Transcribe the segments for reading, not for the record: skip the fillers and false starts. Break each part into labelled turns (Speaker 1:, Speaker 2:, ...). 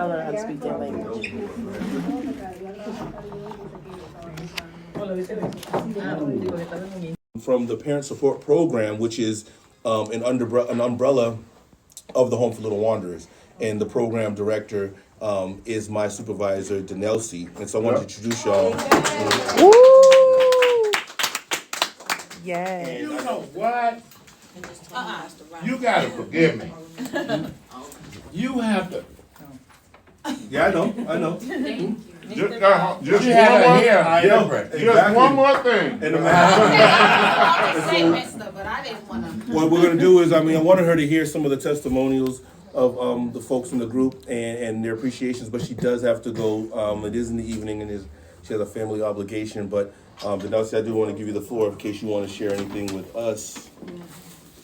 Speaker 1: learn how to speak their language.
Speaker 2: From the Parent Support Program, which is an umbrella of the Home for Little Wanderers. And the program director is my supervisor, Denelsi. And so I wanted to introduce y'all.
Speaker 1: Woo! Yes.
Speaker 3: And you know what? You gotta forgive me. You have to.
Speaker 2: Yeah, I know.
Speaker 3: Just one more thing.
Speaker 2: And
Speaker 4: But I didn't want to.
Speaker 2: what we're gonna do is, I wanted her to hear some of the testimonials of the folks in the group and their appreciations, but she does have to go. It is in the evening and she has a family obligation, but Denelsi, I do want to give you the floor in case you want to share anything with us.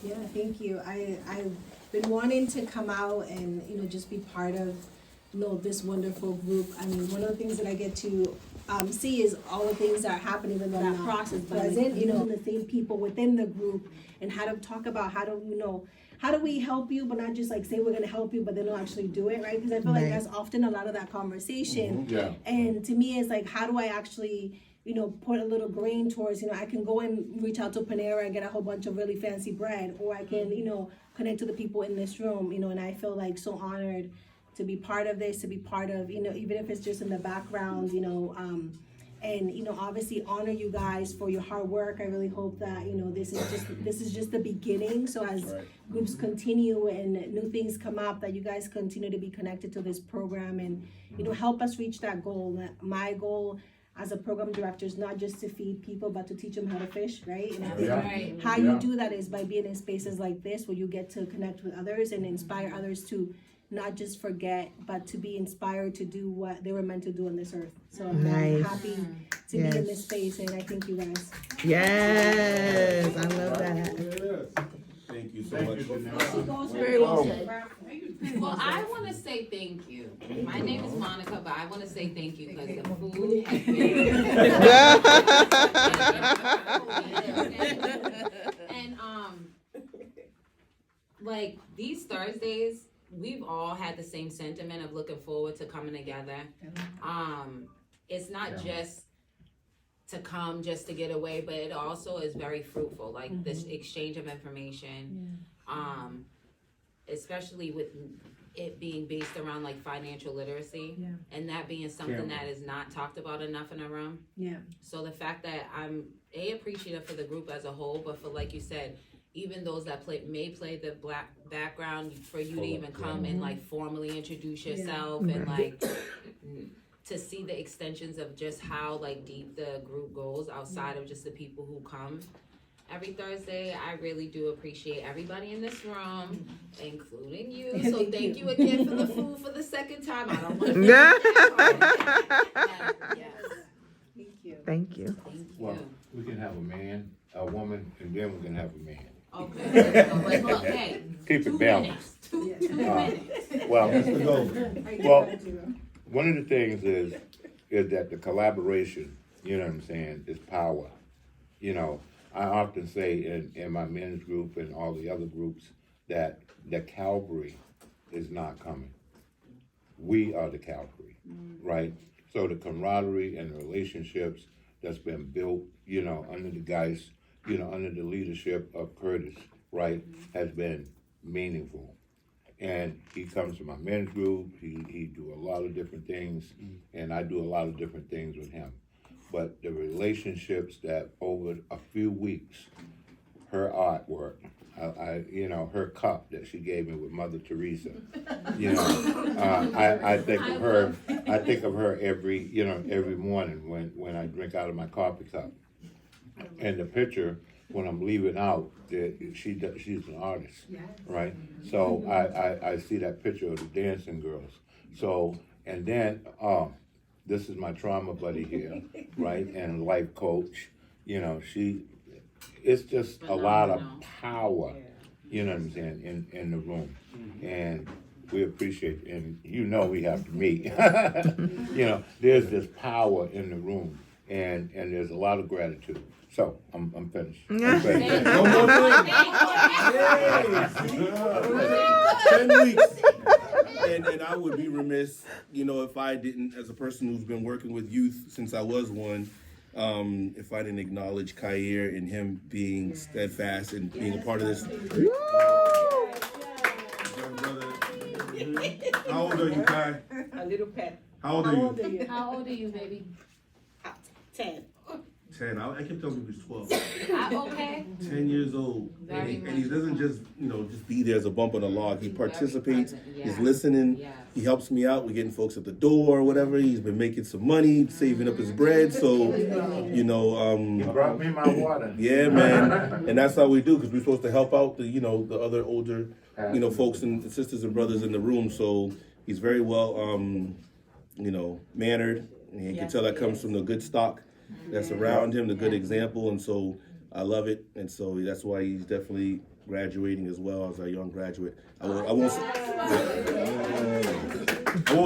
Speaker 5: Yeah, thank you. I've been wanting to come out and, just be part of, this wonderful group. One of the things that I get to see is all the things that are happening in that process, but as in, the same people within the group, and how to talk about how do we help you, but not just like say we're going to help you, but then don't actually do it, right? Because I feel like that's often a lot of that conversation.
Speaker 3: Yeah.
Speaker 5: And to me, it's like, how do I actually, put a little grain towards, I can go and reach out to Panera and get a whole bunch of really fancy bread, or I can, connect to the people in this room, and I feel like so honored to be part of this, to be part of, even if it's just in the background, and obviously honor you guys for your hard work. I really hope that this is just the beginning. So as groups continue and new things come up, that you guys continue to be connected to this program and help us reach that goal. My goal as a program director is not just to feed people, but to teach them how to fish, right? And I think how you do that is by being in spaces like this where you get to connect with others and inspire others to not just forget, but to be inspired to do what they were meant to do on this earth. So I'm happy to be in this space, and I thank you guys.
Speaker 1: Yes, I love that.
Speaker 2: Thank you so much.
Speaker 1: Very well said.
Speaker 4: Well, I want to say thank you. My name is Monica, but I want to say thank you because the food has been. And like these Thursdays, we've all had the same sentiment of looking forward to coming together. It's not just to come just to get away, but it also is very fruitful, like this exchange of information, especially with it being based around like financial literacy, and that being something that is not talked about enough in a room. So the fact that I'm appreciative for the group as a whole, but for, like you said, even those that may play the black background, for you to even come and like formally introduce yourself and like to see the extensions of just how like deep the group goes outside of just the people who come every Thursday. I really do appreciate everybody in this room, including you. So thank you again for the food for the second time. I don't want to
Speaker 1: Thank you.
Speaker 3: Well, we can have a man, a woman, and then we can have a man.
Speaker 4: Okay.
Speaker 3: Keep it balanced.
Speaker 4: 2 minutes.
Speaker 3: Well, one of the things is that the collaboration, you know what I'm saying, is power. I often say in my men's group and all the other groups that the cavalry is not coming. We are the cavalry, right? So the camaraderie and the relationships that's been built, under the guys, under the leadership of Curtis, right, has been meaningful. And he comes to my men's group, he do a lot of different things, and I do a lot of different things with him. But the relationships that over a few weeks, her artwork, her cup that she gave me with Mother Teresa, I think of her. I think of her every morning when I drink out of my coffee cup. And the picture when I'm leaving out, she's an artist, right? So I see that picture of the dancing girls. So and then this is my trauma buddy here, right? And life coach. It's just a lot of power, you know what I'm saying, in the room. And we appreciate it. And we have to meet. There's this power in the room, and there's a lot of gratitude. So I'm finished. I'm finished.
Speaker 2: No more thing. 10 weeks. and I would be remiss, if I didn't, as a person who's been working with youth since I was one, if I didn't acknowledge Kair and him being steadfast and being a part of this. Young brother. How old are you, Kai?
Speaker 6: A little pet.
Speaker 2: How old are you?
Speaker 4: How old are you, baby?
Speaker 6: 10.
Speaker 2: 10. I kept telling you he was 12.
Speaker 4: Okay.
Speaker 2: 10 years old.
Speaker 4: Very
Speaker 2: And he
Speaker 4: much
Speaker 2: doesn't just, just be there as a bump on the log. He participates.
Speaker 4: present,
Speaker 2: He's
Speaker 4: yes.
Speaker 2: listening.
Speaker 4: Yes.
Speaker 2: He helps me out. We're getting folks at the door or whatever. He's been making some money, saving up his bread. So,
Speaker 3: He brought me my water.
Speaker 2: yeah, man. And that's how we do, because we're supposed to help out the other older, folks and sisters and brothers in the room. So he's very well, mannered. And you can tell that comes from the good stock that's around him, the good example. And so I love it. And so that's why he's definitely graduating as well as a young graduate. I won't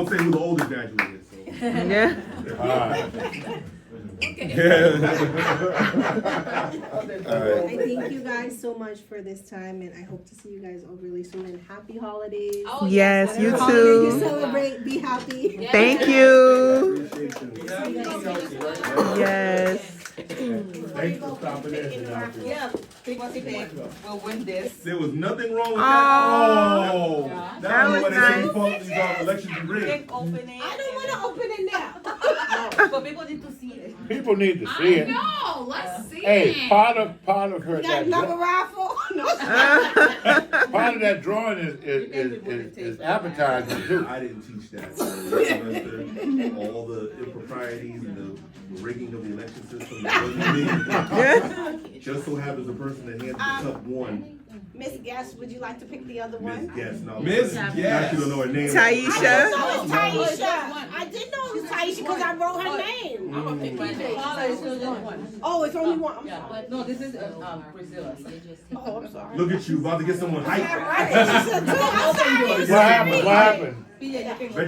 Speaker 2: say who the oldest graduate is. So.
Speaker 1: Yeah.
Speaker 2: All right.
Speaker 5: I thank you guys so much for this time, and I hope to see you guys all really soon. And happy holidays.
Speaker 4: Oh,
Speaker 1: Yes, you
Speaker 5: Whatever holiday you
Speaker 1: too.
Speaker 5: celebrate, be happy.
Speaker 4: Yes.
Speaker 1: Thank you.
Speaker 2: Appreciation.
Speaker 1: Yes.
Speaker 3: Thanks for stopping in.
Speaker 6: Yeah, people today will win this.
Speaker 2: There was nothing wrong with
Speaker 1: Aw.
Speaker 2: that. Oh,
Speaker 1: That
Speaker 2: that was
Speaker 1: was
Speaker 2: why they
Speaker 1: nice.
Speaker 2: say these elections are rigged.
Speaker 6: Open it.
Speaker 5: I don't want to open it now.
Speaker 6: But people need to see it.
Speaker 3: People need to see
Speaker 4: I
Speaker 3: it.
Speaker 4: know. Let's see
Speaker 3: Hey,
Speaker 4: it.
Speaker 3: part of her
Speaker 5: Got
Speaker 3: that
Speaker 5: another raffle.
Speaker 3: part of that drawing is advertising too.
Speaker 2: I didn't teach that. All the improprieties and the rigging of the election system. Just so happens the person that hands the cup won.
Speaker 5: Miss Guest, would you like to pick the other
Speaker 2: Miss
Speaker 5: one?
Speaker 2: Guest. No,
Speaker 7: Miss
Speaker 2: Actually
Speaker 7: Guest.
Speaker 2: don't know her name.
Speaker 1: Taisha.
Speaker 5: Oh, it's Taisha. I did know it was Taisha because I wrote her name.
Speaker 6: I'm gonna pick my name.
Speaker 5: Oh, it's only one. I'm sorry.
Speaker 6: No, this is Priscilla.
Speaker 5: Oh, I'm sorry.
Speaker 2: Look at you, about to get someone hyped.
Speaker 5: Right.
Speaker 3: What happened? What happened?
Speaker 2: Bet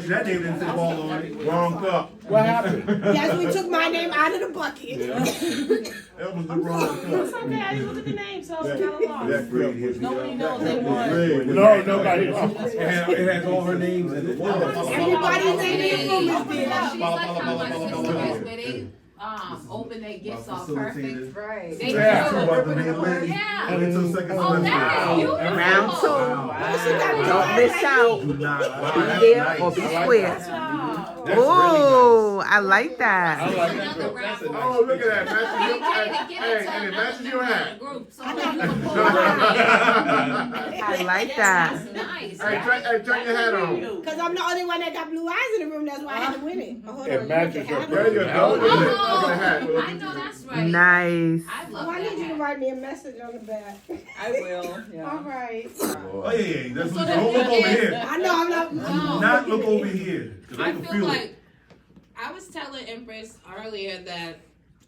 Speaker 2: you that name didn't say ball on it.
Speaker 3: Wrong cup. What happened?
Speaker 5: Yes, we took my name out of the bucket.
Speaker 2: That was the wrong
Speaker 6: It's
Speaker 2: cup.
Speaker 6: okay, I didn't look at the name, so it's kind of long.
Speaker 2: That's great.
Speaker 6: Nobody knows they won.
Speaker 3: No, nobody.
Speaker 7: It has all her names in it.
Speaker 5: Everybody's name in the room is
Speaker 4: She's
Speaker 5: there.
Speaker 4: like how my sister is, where they open their gifts all perfect.
Speaker 6: Right.
Speaker 4: They
Speaker 3: Yeah.
Speaker 4: do.
Speaker 2: About to be a lady.
Speaker 4: Yeah.
Speaker 2: Wait till second
Speaker 4: Oh, that is
Speaker 2: semester.
Speaker 4: beautiful.
Speaker 1: Round two.
Speaker 2: Wow.
Speaker 1: Don't miss out.
Speaker 2: Do not.
Speaker 1: Be there or be square. Oh, I like that.
Speaker 3: I like that
Speaker 4: Another
Speaker 3: too.
Speaker 4: raffle.
Speaker 3: Oh, look at that.
Speaker 4: Hey,
Speaker 3: Matches
Speaker 4: give
Speaker 3: your,
Speaker 4: it to
Speaker 3: and it
Speaker 4: another
Speaker 3: matches your
Speaker 4: member of
Speaker 3: hat.
Speaker 4: the group, so that you can pull it
Speaker 1: I like that.
Speaker 4: That's nice.
Speaker 3: Hey, turn your hat on.
Speaker 5: Because I'm the only one that got blue eyes in the room. That's why I had to win it. Oh, hold
Speaker 3: It
Speaker 5: on,
Speaker 3: matches
Speaker 5: you
Speaker 3: her
Speaker 5: have
Speaker 3: There you
Speaker 5: to
Speaker 3: go.
Speaker 4: Oh,
Speaker 3: Look at the hat.
Speaker 4: I know that's right.
Speaker 1: Nice.
Speaker 4: I
Speaker 5: Oh,
Speaker 4: love
Speaker 5: I need you to
Speaker 4: that.
Speaker 5: write me a message on the back.
Speaker 6: I will,
Speaker 5: All
Speaker 6: yeah.
Speaker 5: right.
Speaker 2: Oh yeah. That's
Speaker 4: So
Speaker 2: what.
Speaker 4: the
Speaker 2: Don't look
Speaker 4: thing
Speaker 2: over
Speaker 4: is-
Speaker 2: here.
Speaker 5: I know I'm not.
Speaker 2: Do not look over here. 'Cause I
Speaker 4: I
Speaker 2: can
Speaker 4: feel
Speaker 2: feel
Speaker 4: like
Speaker 2: it.
Speaker 4: I was telling Empress earlier that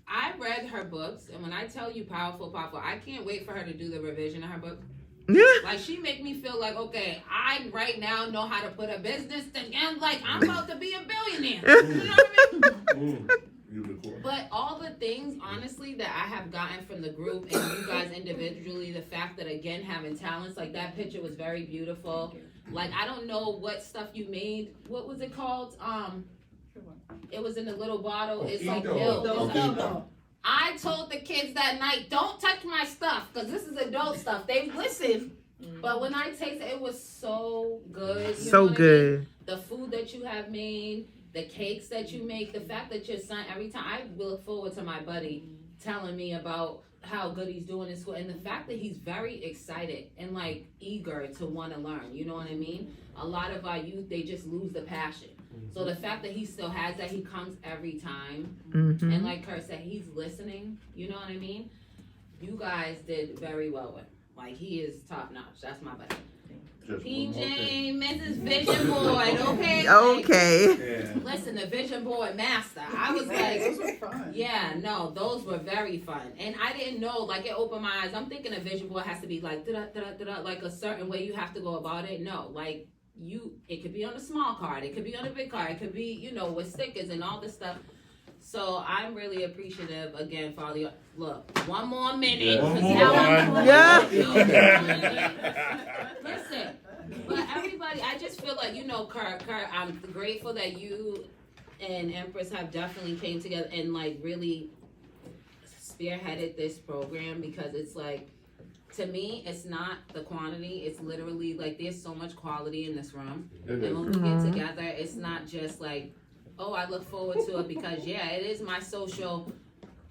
Speaker 4: I read her books, and when I tell you powerful, I can't wait for her to do the revision of her book.
Speaker 1: Yeah.
Speaker 4: Like, she make me feel like, okay, I right now know how to put a business together. Like, I'm about to be a billionaire. You know what I mean?
Speaker 2: Unicorn.
Speaker 4: But all the things, honestly, that I have gotten from the group and you guys individually, the fact that, again, having talents, like that picture was very beautiful. Like, I don't know what stuff you made. What was it called? It was in a little bottle. It's like pills. I told the kids that night, don't touch my stuff, because this is adult stuff. They listened. But when I tasted it, it was so good. You know
Speaker 1: So
Speaker 4: what I mean?
Speaker 1: good.
Speaker 4: The food that you have made, the cakes that you make, the fact that your son, every time, I look forward to my buddy telling me about how good he's doing in school, and the fact that he's very excited and like eager to want to learn. You know what I mean? A lot of our youth, they just lose the passion. So the fact that he still has that, he comes every time, and like Kurt said, he's listening. You know what I mean? You guys did very well with him. Like, he is top notch. That's my buddy. PJ, Mrs. Vision Board, okay?
Speaker 1: Okay.
Speaker 2: Yeah.
Speaker 4: Listen, the Vision Board master. I was like,
Speaker 6: Those were fun.
Speaker 4: yeah, no, those were very fun. And I didn't know, like, it opened my eyes. I'm thinking a Vision Board has to be like, like a certain way you have to go about it. No, like, it could be on a small card, it could be on a big card, it could be, you know, with stickers and all this stuff. So I'm really appreciative again for all the, look, one more minute.
Speaker 3: One
Speaker 4: 'cause
Speaker 3: more
Speaker 4: now
Speaker 3: one.
Speaker 4: I'm
Speaker 1: Yeah.
Speaker 4: Listen, but everybody, I just feel like, Kurt, I'm grateful that you and Empress have definitely came together and like really spearheaded this program, because it's like, to me, it's not the quantity, it's literally like there's so much quality in this room. And when we get together, it's not just like, oh, I look forward to it because it is my social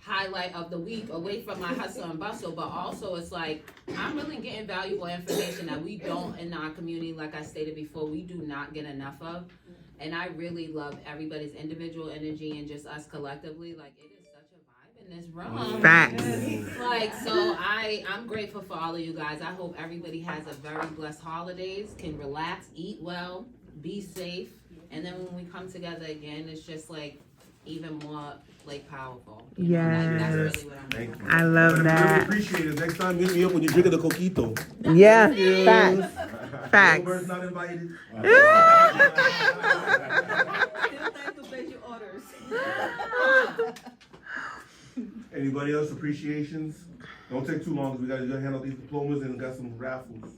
Speaker 4: highlight of the week away from my hustle and bustle, but also it's like I'm really getting valuable information that we don't in our community, like I stated before, we do not get enough of. And I really love everybody's individual energy and just us collectively. Like, it is such a vibe in this room.
Speaker 1: Facts.
Speaker 4: Like, so I'm grateful for all of you guys. I hope everybody has a very blessed holidays, can relax, eat well, be safe. And then when we come together again, it's just like even more like powerful.
Speaker 1: Yes.
Speaker 4: That's really what I'm
Speaker 2: Thank
Speaker 4: doing.
Speaker 2: you.
Speaker 1: I love
Speaker 2: Really
Speaker 1: that.
Speaker 2: appreciate it. Next time, hit me up when you're drinking the coquito.
Speaker 1: Yeah, facts. Facts.
Speaker 2: Robert's not invited.
Speaker 6: Still thankful for your orders.
Speaker 2: Anybody else appreciations? Don't take too long, because we gotta handle these diplomas and got some raffles.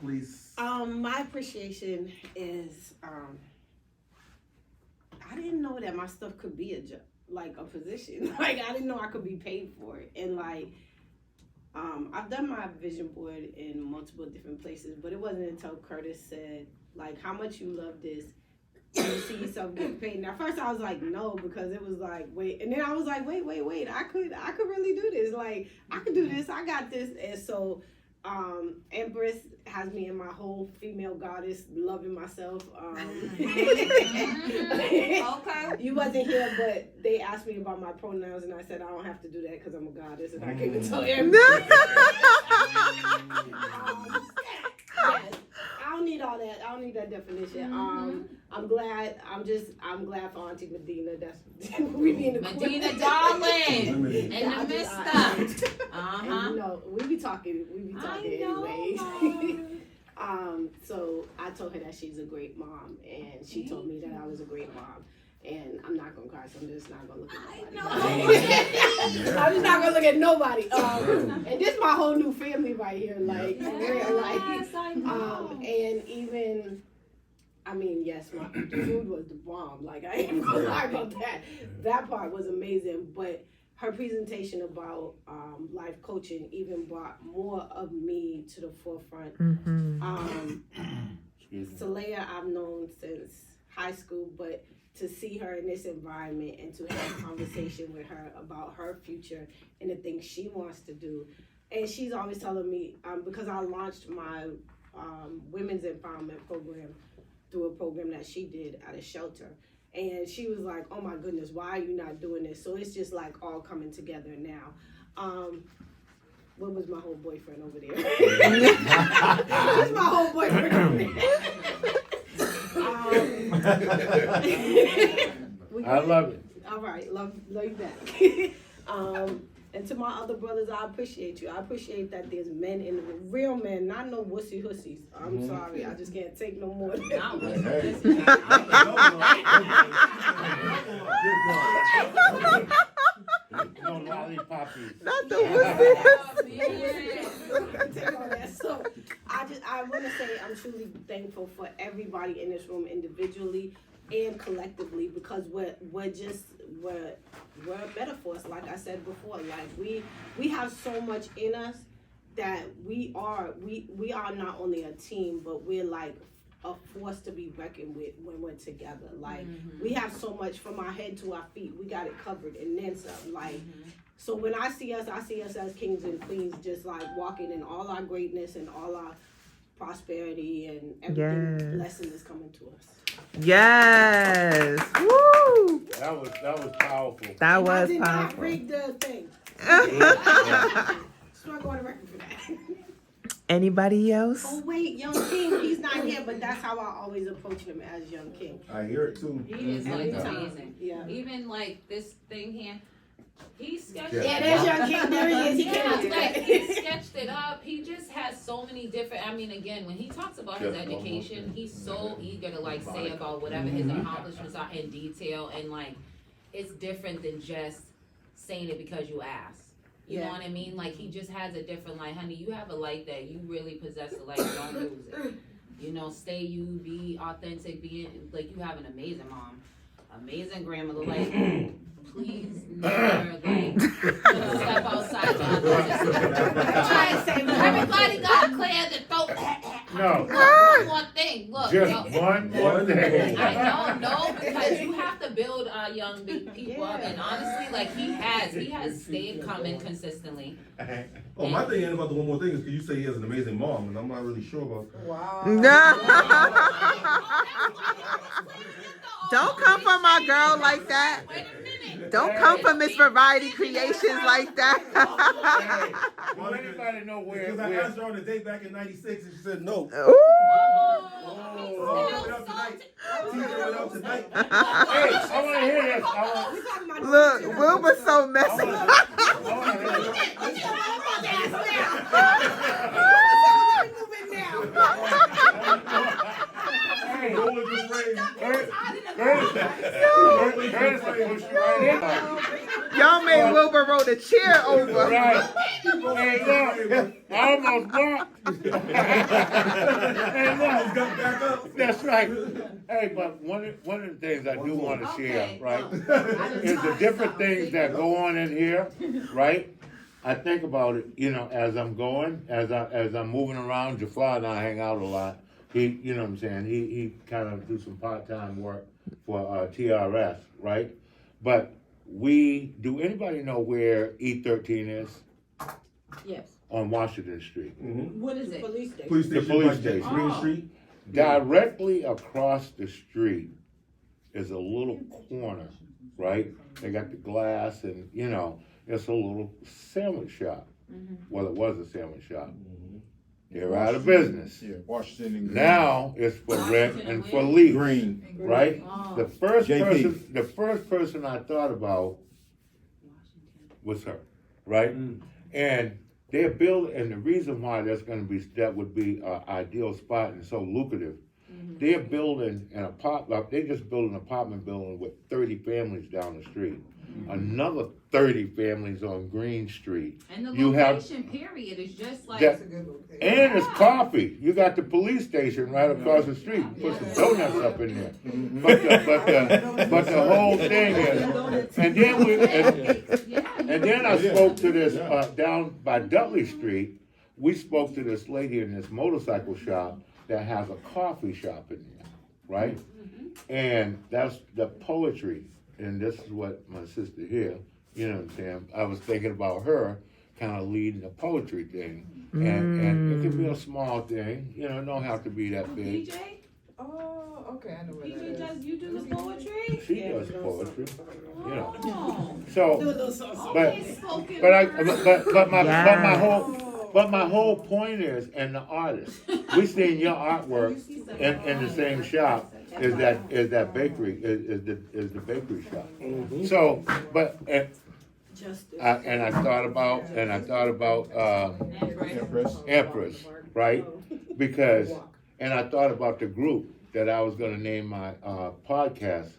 Speaker 2: Please.
Speaker 8: My appreciation is, I didn't know that my stuff could be a job, like a position. Like, I didn't know I could be paid for it. And like, I've done my vision board in multiple different places, but it wasn't until Curtis said, like, how much you love this, do you see yourself getting paid? And at first I was like, no, because it was like, wait. And then I was like, wait, I could really do this. Like, I could do this, I got this. And so, Empress has me in my whole female goddess, loving myself.
Speaker 4: Okay.
Speaker 8: You wasn't here, but they asked me about my pronouns, and I said I don't have to do that because I'm a goddess, and I came and told Empress. Yes, I don't need all that. I don't need that definition. I'm glad for Auntie Medina. That's we be in the
Speaker 4: Medina, darling, and the mister.
Speaker 8: And, we be talking anyways. So I told her that she's a great mom, and she told me that I was a great mom. And I'm not gonna cry, so I'm just not gonna look at nobody. I'm just not gonna look at nobody. And this is my whole new family right here, like for real, like. And even, I mean, yes, the food was the bomb. Like, I ain't gonna lie about that. That part was amazing, but her presentation about life coaching even brought more of me to the forefront. Saleha I've known since high school, but to see her in this environment and to have a conversation with her about her future and the things she wants to do. And she's always telling me, because I launched my women's empowerment program through a program that she did at a shelter. And she was like, oh my goodness, why are you not doing this? So it's just like all coming together now. What was my whole boyfriend over there? Who's my whole boyfriend over there?
Speaker 3: I love it.
Speaker 8: All right, love you back. And to my other brothers, I appreciate you. I appreciate that there's men in the room, real men, not no wussy hussies. I'm sorry, I just can't take no more.
Speaker 3: No lollipoppies.
Speaker 1: Not the wussy.
Speaker 8: Take all that. So I want to say I'm truly thankful for everybody in this room individually and collectively, because we're metaphors, like I said before. Like we have so much in us that we are not only a team, but we're like a force to be reckoned with when we're together. Like we have so much from our head to our feet. We got it covered and then some. Like so when I see us as kings and queens, just like walking in all our greatness and all our prosperity and everything. Blessing is coming to us.
Speaker 1: Yes. Woo.
Speaker 3: That was powerful.
Speaker 1: That was
Speaker 8: I did not
Speaker 1: powerful.
Speaker 8: read the thing. So I'm going to record for that.
Speaker 1: Anybody else?
Speaker 8: Oh wait, Young King, he's not here, but that's how I always approach him, as Young King.
Speaker 2: I hear it too.
Speaker 4: He is like
Speaker 8: Every time.
Speaker 4: amazing.
Speaker 8: Yeah.
Speaker 4: Even like this thing here, he sketched
Speaker 3: Yeah.
Speaker 8: Yeah, there's Young King. There he is. He came
Speaker 4: Yeah,
Speaker 8: out
Speaker 4: like
Speaker 8: today.
Speaker 4: he sketched it up. He just has so many different. I mean, again, when he talks about his education, he's so eager to like say about whatever his accomplishments are in detail, and like it's different than just saying it because you asked. You know what I mean? Like he just has a different light, honey. You have a light that you really possess. The light, don't lose it. you know, stay you, be authentic, like, you have an amazing mom, amazing grandmother, like, please never, like, step outside your everybody got clear the throat.
Speaker 3: No.
Speaker 4: Look, one more thing, look.
Speaker 3: Just one more thing.
Speaker 4: I don't know, because you have to build our young people up, and honestly, like, he has stayed coming consistently.
Speaker 2: Oh, my thing ain't about the one more thing is because you say he has an amazing mom, and I'm not really sure about that.
Speaker 1: Don't come from my girl like that.
Speaker 4: Wait a minute.
Speaker 1: Don't come from Miss Variety Creations like that.
Speaker 3: Hey, do anybody know where?
Speaker 2: Because I asked her on a date back in '96, and she said no.
Speaker 1: Ooh.
Speaker 3: Hey, I want to hear this.
Speaker 1: Look, Wilbur's so messy. Y'all made Wilbur roll the chair over.
Speaker 3: Right. Hey, look, I almost walked. Hey, look. That's right. Hey, but one of the things I do want to share, right, is the different things that go on in here, right? I think about it, you know, as I'm going, as I'm moving around. Jafar and I hang out a lot. He, you know what I'm saying, he kind of do some part-time work for TRS, right? But do anybody know where E13 is?
Speaker 4: Yes.
Speaker 3: On Washington Street.
Speaker 2: Mm-hmm.
Speaker 4: What is it?
Speaker 8: Police station.
Speaker 2: Police station,
Speaker 3: police
Speaker 2: like
Speaker 3: station.
Speaker 2: Green Street.
Speaker 3: Directly across the street is a little corner, right? They got the glass and, you know, it's a little sandwich shop.
Speaker 4: Mm-hmm.
Speaker 3: Well, it was a sandwich shop. They're out of business.
Speaker 7: Yeah, Washington and Green.
Speaker 3: Now it's for rent
Speaker 4: Washington
Speaker 3: and
Speaker 4: and
Speaker 3: for
Speaker 4: where?
Speaker 3: lease,
Speaker 2: Green.
Speaker 3: right?
Speaker 4: Oh.
Speaker 3: The first
Speaker 2: JP.
Speaker 3: person I thought about was her, right? And they're building, and the reason why that would be an ideal spot and so lucrative, they're building they just built an apartment building with 30 families down the street. Another 30 families on Green Street.
Speaker 4: And the
Speaker 3: You have-
Speaker 4: location, period, is just like.
Speaker 3: That- And it's coffee. You got the police station right across the street. Put some donuts up in there. But the whole thing is, and then I spoke to this down by Dudley Street. We spoke to this lady in this motorcycle shop that has a coffee shop in there, right? And that's the poetry. And this is what my sister here, you know what I'm saying? I was thinking about her kind of leading the poetry thing. And it can be a small thing, you know, it don't have to be that big.
Speaker 4: DJ?
Speaker 6: Oh, okay, I know what that
Speaker 4: DJ
Speaker 6: is.
Speaker 4: does, you do the poetry?
Speaker 3: She does poetry, you know.
Speaker 4: Oh.
Speaker 3: So,
Speaker 4: Okay, spoken
Speaker 3: but my whole point is, and the artist, we seen your artwork in the same shop is that bakery is the bakery shop. So, but and I thought about Empress, right? Because and I thought about the group that I was going to name my podcast.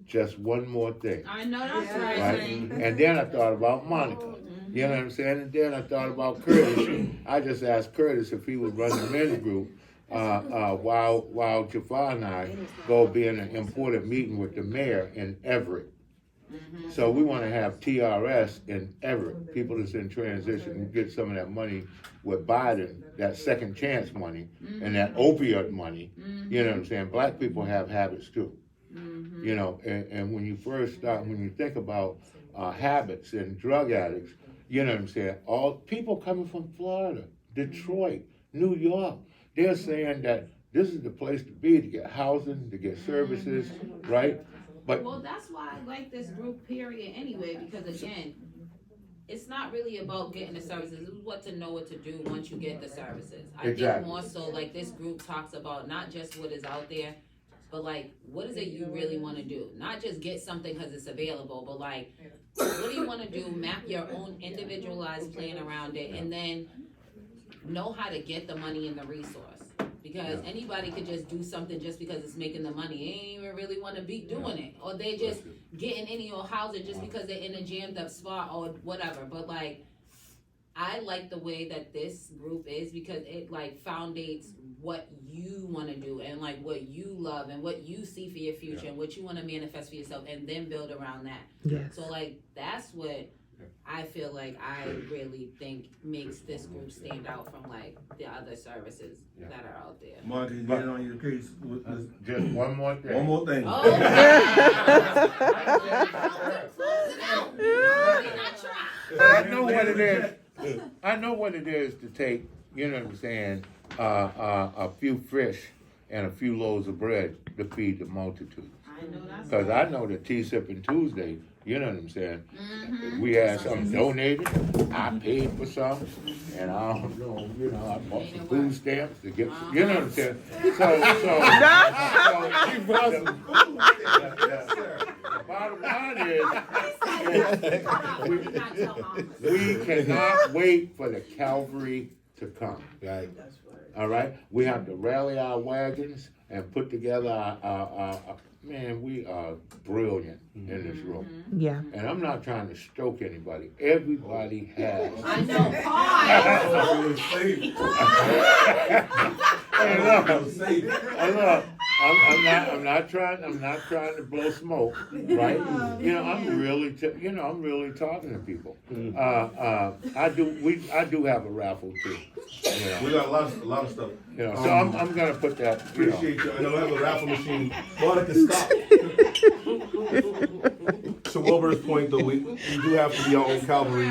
Speaker 3: Just one more thing.
Speaker 4: I know that's right.
Speaker 3: Right? And then I thought about Monica. You know what I'm saying? And then I thought about Curtis. I just asked Curtis if he would run the men's group while Jafar and I go be in an important meeting with the mayor in Everett. So we want to have TRS in Everett, people that's in transition, and get some of that money with Biden, that second chance money, and that opioid money. You know what I'm saying? Black people have habits too. You know, and when you first start, when you think about habits and drug addicts, you know what I'm saying? All people coming from Florida, Detroit, New York, they're saying that this is the place to be to get housing, to get services, right? But
Speaker 4: Well, that's why I like this group, period, anyway, because again, it's not really about getting the services, it's what to know what to do once you get the services. I think
Speaker 3: Exactly.
Speaker 4: more so like this group talks about not just what is out there, but like, what is it you really wanna do? Not just get something cause it's available, but like, what do you wanna do? Map your own individualized plan around it, and then know how to get the money and the resource. Because anybody could just do something just because it's making the money. They ain't even really wanna be doing it. Or they just getting any old housing just because they're in a jammed up spot or whatever. But like, I like the way that this group is because it like foundates what you want to do and like what you love and what you see for your future and what you want to manifest for yourself and then build around that.
Speaker 1: Yes.
Speaker 4: So like that's what I feel like I really think makes this group stand out from like the other services that are out there.
Speaker 2: Mark, you get on your case with this.
Speaker 3: Just one more thing.
Speaker 2: One more thing.
Speaker 4: Oh,
Speaker 3: I know what it is. I know what it is to take, you know what I'm saying, a few fish and a few loaves of bread to feed the multitude.
Speaker 4: I know that's
Speaker 3: Because I know that Tea-Sipping Tuesday, you know what I'm saying, we had some donated, I paid for some, and I don't know, you know, I bought some food stamps to get, you know what I'm saying? The bottom line is, we cannot wait for the Calvary to come.
Speaker 2: Right.
Speaker 3: All right, we have to rally our wagons and put together our man, we are brilliant in this room.
Speaker 1: Yeah.
Speaker 3: And I'm not trying to stoke anybody. Everybody has.
Speaker 4: I know.
Speaker 3: I'm not trying to blow smoke, right? You know, I'm really talking to people. I do have a raffle too. You know?
Speaker 2: We got a lot of stuff.
Speaker 3: You know, so I'm gonna put that.
Speaker 2: Appreciate you. I don't have a raffle machine. Monica, stop. To Wilbur's point, though, we do have to be our own Calvary,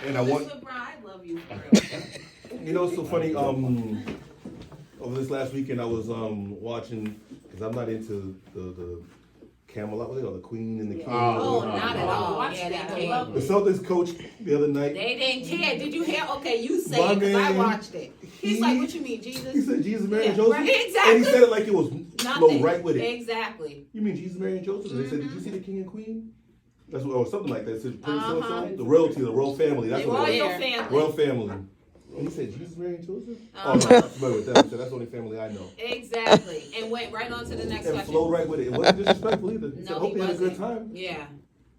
Speaker 2: and I want.
Speaker 4: I love you.
Speaker 2: You know, it's so funny. Over this last weekend, I was watching because I'm not into the Camelot. What they call the Queen and the King.
Speaker 4: Oh, not at all. Yeah, they didn't.
Speaker 2: The Celtics coach the other night.
Speaker 4: They didn't care. Did you hear? Okay, you say it because I watched it. He's like, what you mean, Jesus?
Speaker 2: He said Jesus, Mary, and Joseph.
Speaker 4: Right, exactly.
Speaker 2: And he said it like it was flow right with it.
Speaker 4: Exactly.
Speaker 2: You mean Jesus, Mary, and Joseph? And they said, did you see the King and Queen? That's what, or something like that. It said, the royalty, the royal family. That's
Speaker 4: The
Speaker 2: what it
Speaker 4: royal
Speaker 2: was.
Speaker 4: family.
Speaker 2: Royal family. And he said, Jesus, Mary, and Joseph? Oh, no, I'm familiar with that. I said, that's the only family I know.
Speaker 4: Exactly. And went right on to the next
Speaker 2: And
Speaker 4: question.
Speaker 2: flowed right with it. It wasn't disrespectful either. He said,
Speaker 4: No,
Speaker 2: hope
Speaker 4: he
Speaker 2: you had a good
Speaker 4: wasn't.
Speaker 2: time.
Speaker 4: Yeah.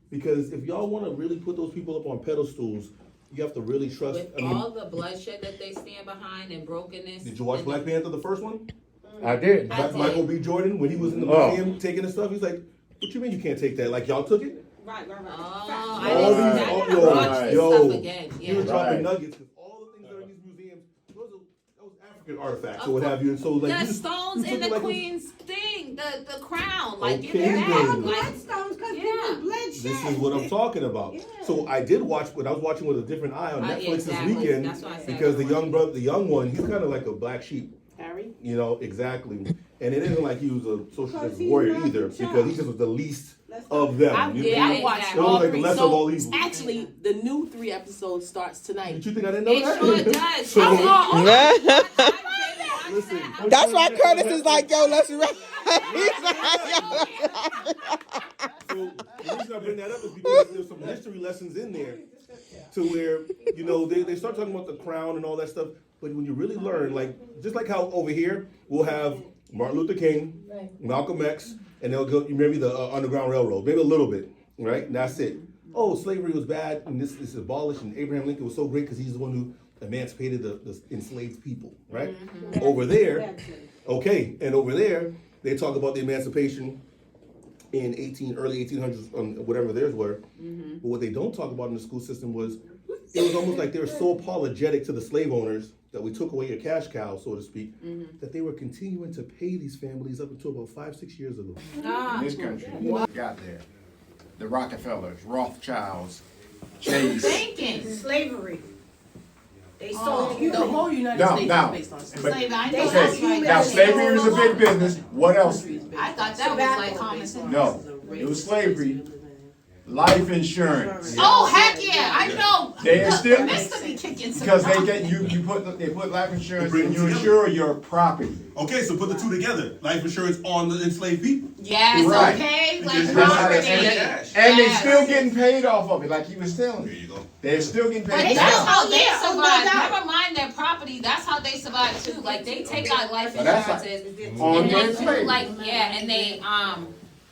Speaker 2: Because if y'all want to really put those people up on pedestals, you have to really trust.
Speaker 4: With all the bloodshed that they stand behind and brokenness.
Speaker 2: Did you watch Black Panther, the first one?
Speaker 3: I did.
Speaker 2: Michael B. Jordan, when he was in the museum taking his stuff, he's like, what you mean you can't take that? Like, y'all took it?
Speaker 8: Right.
Speaker 4: Oh,
Speaker 2: All
Speaker 4: I didn't
Speaker 2: these-
Speaker 4: I
Speaker 2: all-
Speaker 4: gotta watch this
Speaker 2: yo,
Speaker 4: stuff again.
Speaker 2: He
Speaker 4: Yeah.
Speaker 2: was dropping
Speaker 3: Right.
Speaker 2: nuggets because all the things that are in these museums, that was African artifacts or what have you. And so, like,
Speaker 4: The
Speaker 2: you just-
Speaker 4: stones
Speaker 2: you
Speaker 4: in
Speaker 2: took
Speaker 4: the
Speaker 2: it like it was-
Speaker 4: queen's thing, the crown, like give
Speaker 2: Okay,
Speaker 4: it back.
Speaker 2: then.
Speaker 4: Like,
Speaker 8: Bloodstones, because
Speaker 4: Yeah.
Speaker 8: people bloodshed.
Speaker 2: This is what I'm talking about. So I did watch, but I was watching with a different eye on Netflix
Speaker 4: exactly.
Speaker 2: this weekend
Speaker 4: That's why I said
Speaker 2: because the
Speaker 4: I
Speaker 2: young brother, the young one, he's kind of like a black sheep.
Speaker 8: Harry?
Speaker 2: You know, exactly. And it isn't like he was a social
Speaker 8: Because
Speaker 2: justice
Speaker 8: he's
Speaker 2: warrior
Speaker 8: not
Speaker 2: either
Speaker 8: the
Speaker 2: because he just was the least of them.
Speaker 9: I
Speaker 4: Yeah,
Speaker 9: watched
Speaker 4: exactly.
Speaker 2: It was
Speaker 9: all
Speaker 2: like the
Speaker 9: three.
Speaker 2: lesser of all
Speaker 9: So
Speaker 2: evils.
Speaker 9: actually, the new 3 episodes starts tonight.
Speaker 2: Did you think I didn't know
Speaker 4: it
Speaker 2: that?
Speaker 4: sure does.
Speaker 2: So-
Speaker 4: Listen,
Speaker 1: That's why Curtis is like, yo, let's rap.
Speaker 2: So the reason I bring that up is because there's some history lessons in there to where, you know, they start talking about the crown and all that stuff, but when you really learn, like, just like how over here, we'll have Martin Luther King, Malcolm X, and they'll go, maybe the Underground Railroad, maybe a little bit, right? And that's it. Oh, slavery was bad, and this is abolished, and Abraham Lincoln was so great because he's the one who emancipated the enslaved people, right? Over there, okay, and over there, they talk about the emancipation in early 1800s, whatever theirs were. But what they don't talk about in the school system was, it was almost like they were so apologetic to the slave owners that we took away your cash cow, so to speak, that they were continuing to pay these families up until about 5-6 years ago.
Speaker 10: In this country, got there. The Rockefellers, Rothschilds, Chase.
Speaker 4: thinking.
Speaker 8: Slavery. They sold
Speaker 9: The
Speaker 8: human.
Speaker 9: whole United
Speaker 10: No,
Speaker 9: States
Speaker 10: no.
Speaker 9: is based on slavery.
Speaker 10: But,
Speaker 4: Slavery, I know
Speaker 10: okay,
Speaker 4: that's right.
Speaker 10: now slavery was a big business. What else?
Speaker 4: I thought that was like common sense.
Speaker 10: No, it was slavery. Life insurance.
Speaker 4: Oh heck yeah, I know.
Speaker 10: They are still
Speaker 4: Mr. be kicking some.
Speaker 10: because they put life insurance and you insure your property.
Speaker 2: Okay, so put the two together. Life insurance on the enslaved people.
Speaker 4: Yes,
Speaker 10: Right.
Speaker 4: okay, like
Speaker 10: That's how
Speaker 4: property.
Speaker 10: they- and they still getting paid off of it, like he was telling
Speaker 2: There
Speaker 10: me.
Speaker 2: you go.
Speaker 10: They're still getting
Speaker 4: But
Speaker 10: paid.
Speaker 4: that's
Speaker 10: now.
Speaker 4: how they
Speaker 8: yeah, oh, no
Speaker 4: survive.
Speaker 8: doubt.
Speaker 4: Never mind their property. That's how they survive too. Like they take out life
Speaker 10: But that's
Speaker 4: insurances
Speaker 10: on
Speaker 4: and
Speaker 10: their
Speaker 4: they do
Speaker 10: slavery.
Speaker 4: like and they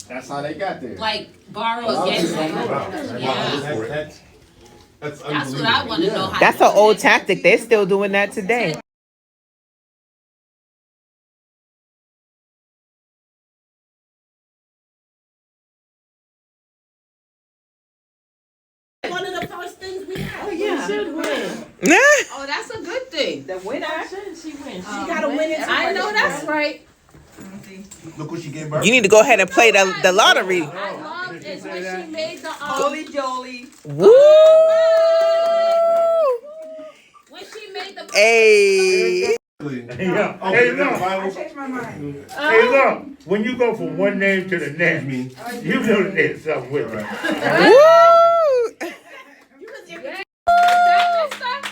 Speaker 10: That's how they got there.
Speaker 4: like borrow
Speaker 10: Well,
Speaker 4: against
Speaker 10: I'll
Speaker 4: them.
Speaker 10: just-
Speaker 4: Yeah. That's what I want to know. How
Speaker 1: That's an old tactic. They're still doing that today.
Speaker 8: One of the first things we had.
Speaker 9: Oh yeah. She should win.
Speaker 4: Oh, that's a good thing.
Speaker 9: The winner. She wins.
Speaker 8: She got to win it.
Speaker 4: I know that's right.
Speaker 2: Look what she gave birth.
Speaker 1: You need to go ahead and play the lottery.
Speaker 4: I love is when she made the
Speaker 6: Holy Jolie.
Speaker 1: Woo!
Speaker 4: when she made the
Speaker 1: Hey.
Speaker 3: Yeah.
Speaker 2: Oh,
Speaker 3: Hey,
Speaker 2: you got a
Speaker 3: look.
Speaker 2: Bible?
Speaker 6: Changed my mind.
Speaker 3: Hey, look. When you go from one name to the next, you know there's something with it.
Speaker 1: Woo!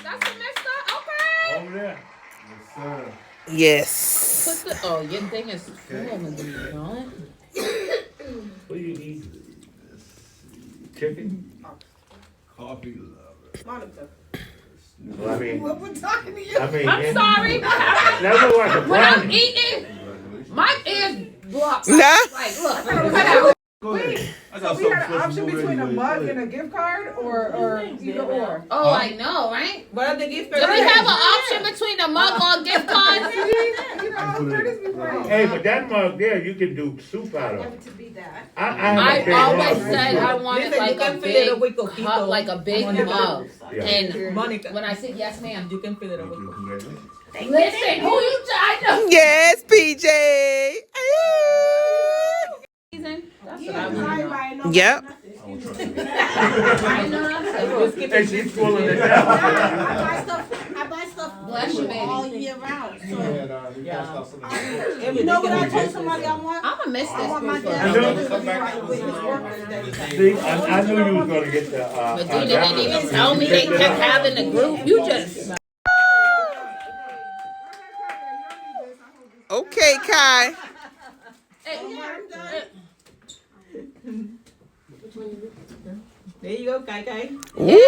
Speaker 4: That's a messed up. Okay.
Speaker 3: Over there.
Speaker 2: Yes, sir.
Speaker 1: Yes.
Speaker 4: Put the your thing is full of it.
Speaker 3: What do you eat? Chicken?
Speaker 2: Coffee lover.
Speaker 8: Monica.
Speaker 3: Well, I mean,
Speaker 8: We're talking to you.
Speaker 3: I'm
Speaker 4: sorry.
Speaker 3: That look like a
Speaker 4: When I'm
Speaker 3: brownie.
Speaker 4: eating, my ears blocked.
Speaker 1: Nah.
Speaker 4: Like, look, cut out.
Speaker 2: Go ahead. I got
Speaker 6: So we had
Speaker 2: something
Speaker 6: an option
Speaker 2: special
Speaker 6: between a
Speaker 2: anyway.
Speaker 6: mug
Speaker 2: Go
Speaker 6: and a gift card, or either or.
Speaker 4: Oh, I know, right?
Speaker 6: What are the gift
Speaker 4: Do we have an option between a mug or a gift card?
Speaker 6: You know, Curtis be right.
Speaker 3: Hey, but that mug there, you can do soup out of.
Speaker 8: To be that.
Speaker 3: I have a
Speaker 4: I
Speaker 3: big
Speaker 4: always
Speaker 3: mug.
Speaker 4: said I wanted
Speaker 6: Listen,
Speaker 4: like
Speaker 6: you can
Speaker 4: a
Speaker 6: fill it up with
Speaker 4: big
Speaker 6: coquito.
Speaker 4: cup, like a big mug.
Speaker 3: Yeah.
Speaker 4: And
Speaker 6: Monica,
Speaker 4: when I said yes, ma'am,
Speaker 6: you can fill it up with
Speaker 2: Congratulations.
Speaker 4: listen, who you I know.
Speaker 1: Yes, PJ.
Speaker 4: That's
Speaker 8: Yeah,
Speaker 4: what I want to know.
Speaker 8: everybody knows
Speaker 1: Yep.
Speaker 8: nothing.
Speaker 4: I know that's it.
Speaker 3: And she's pulling it down.
Speaker 8: I buy stuff
Speaker 4: Bless you, baby.
Speaker 8: all year round. So,
Speaker 10: You
Speaker 8: know what I told somebody I want?
Speaker 4: I'm gonna miss
Speaker 8: I want my
Speaker 4: this food.
Speaker 8: dad to be right with his work today.
Speaker 3: See, I knew you was gonna get the,
Speaker 4: But you didn't even tell me they kept having the group. You just.
Speaker 1: Okay, Kai.
Speaker 6: There you go, Kai Kai.
Speaker 1: Woo!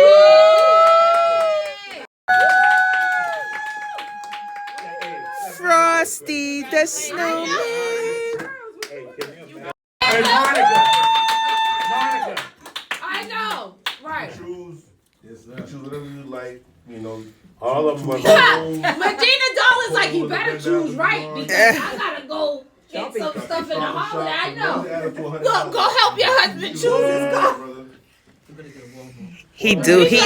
Speaker 1: Frosty the Snowman.
Speaker 3: Hey, Monica. Monica.
Speaker 4: I know. Right.
Speaker 2: Choose. Yes, sir. Choose whatever you like. You know.
Speaker 3: All of them was
Speaker 4: Medina Doll is like, you better choose right because I gotta go get some stuff in the holiday. I know. Go help your husband choose his car.
Speaker 1: He do. He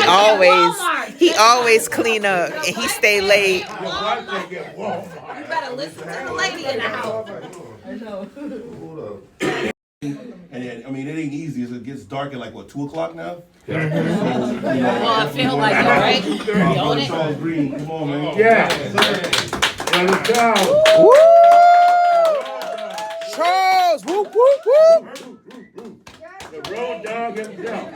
Speaker 1: always clean up and he stay late.
Speaker 3: your wife can get warm.
Speaker 4: You better listen to the lady in the house.
Speaker 6: I know.
Speaker 2: Hold up. And then, I mean, it ain't easy. It gets dark at like what, 2 o'clock now?
Speaker 4: Well, I feel like it, right? You own it?
Speaker 2: Charles Green, come on, man.
Speaker 3: Yeah. Let's go.
Speaker 1: Woo! Charles, whoop, whoop, whoop.
Speaker 3: The road dog himself.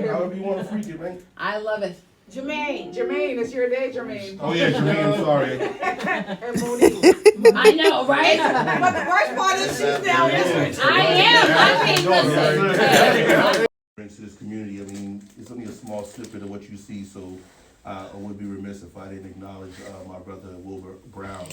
Speaker 2: However you want to freak it, man.
Speaker 4: I love it.
Speaker 6: Jermaine, it's your day, Jermaine.
Speaker 2: Oh yeah, Jermaine, I'm sorry.
Speaker 6: And Monique.
Speaker 4: I know, right?
Speaker 8: But the worst part is she's down there.
Speaker 4: I am. I mean, listen.
Speaker 2: To this community, I mean, it's only a small snippet of what you see, so I would be remiss if I didn't acknowledge my brother Wilbur Brown.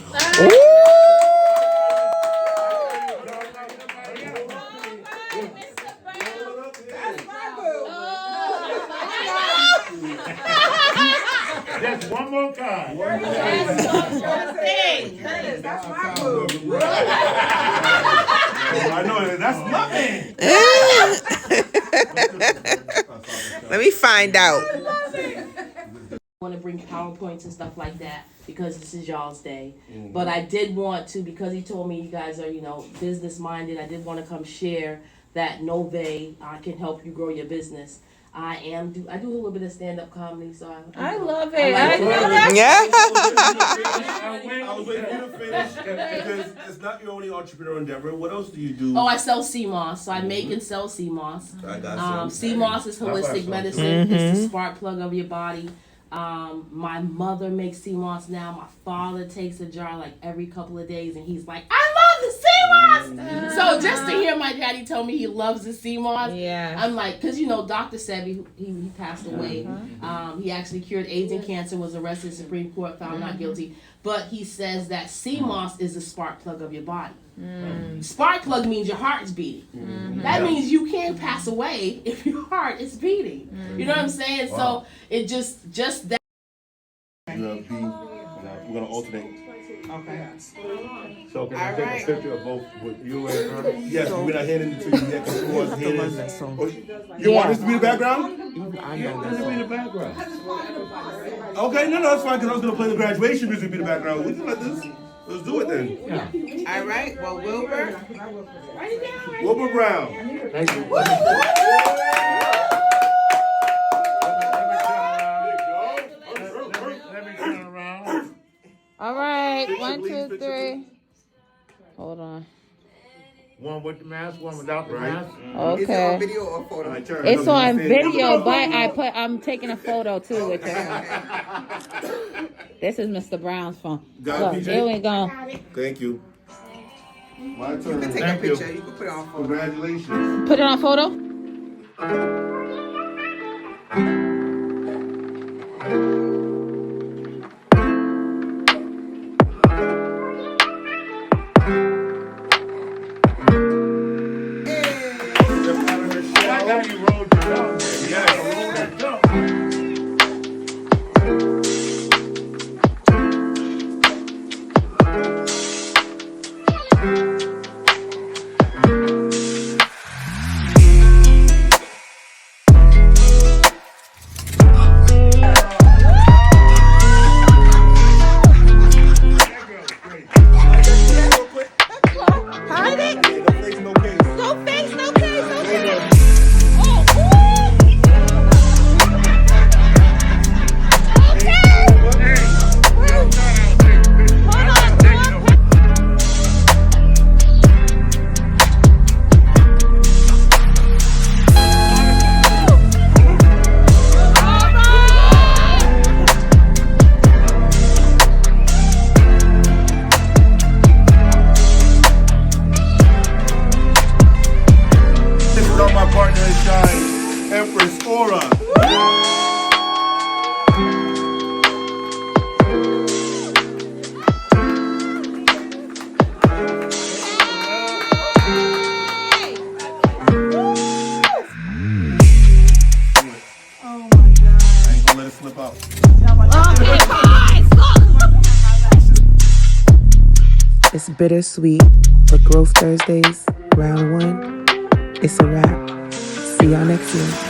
Speaker 3: Just one more card.
Speaker 6: That's my boo.
Speaker 2: I know that's my man.
Speaker 1: Let me find out.
Speaker 9: Want to bring PowerPoints and stuff like that because this is y'all's day. But I did want to, because he told me you guys are, business minded, I did want to come share that Nove can help you grow your business. I do a little bit of stand-up comedy, so
Speaker 4: I love it.
Speaker 9: I
Speaker 4: I
Speaker 9: know
Speaker 4: know
Speaker 9: that.
Speaker 2: I was waiting for you to finish because it's not your only entrepreneurial endeavor. What else do you do?
Speaker 9: Oh, I sell sea moss, so I make and sell sea moss.
Speaker 2: I got
Speaker 9: Sea moss is holistic medicine. It's the spark plug of your body. My mother makes sea moss now. My father takes a jar like every couple of days, and he's like, "I love the sea moss." moss. So just to hear my daddy tell me he loves the sea moss, I'm like, because Dr. Sebi, he passed away. He actually cured AIDS and cancer, was arrested, Supreme Court found not guilty. But he says that sea moss is the spark plug of your body. Spark plug means your heart's beating. That means you can't pass away if your heart is beating. You know what I'm saying? So it just that.
Speaker 2: We're gonna alternate.
Speaker 6: Okay.
Speaker 3: So can I take a picture of both with you and her?
Speaker 2: Yes, we're not handing it to you yet because we want to hand it. You want this to be the background?
Speaker 3: Yeah, this will be the background.
Speaker 2: Okay, no, that's fine because I was gonna play the graduation music be the background. We can let this. Let's do it then.
Speaker 3: Yeah.
Speaker 6: All right. Well, Wilbur.
Speaker 2: Wilbur Brown.
Speaker 3: Thank you. Let me turn around.
Speaker 1: All right, 1, 2, 3. Hold on.
Speaker 3: One with the mask, one without the mask.
Speaker 1: Okay.
Speaker 6: Video or photo?
Speaker 1: It's on video, but I'm taking a photo too with her. This is Mr. Brown's phone.
Speaker 2: Got it,
Speaker 1: Look,
Speaker 2: PJ?
Speaker 1: here we go.
Speaker 2: Thank you. My turn.
Speaker 6: You can take a picture. You can put it on photo.
Speaker 2: Congratulations.
Speaker 1: Put it on photo.
Speaker 3: I got you rolled your tongue.
Speaker 2: Yes.
Speaker 3: Roll that tongue.
Speaker 1: Hide it.
Speaker 2: No face, no case.
Speaker 1: No face, no case, no case.
Speaker 2: This is on my partner in shine, Empress Aura. I ain't gonna let it slip out.
Speaker 11: It's bittersweet, but Growth Thursdays, round 1, it's a wrap. See y'all next year.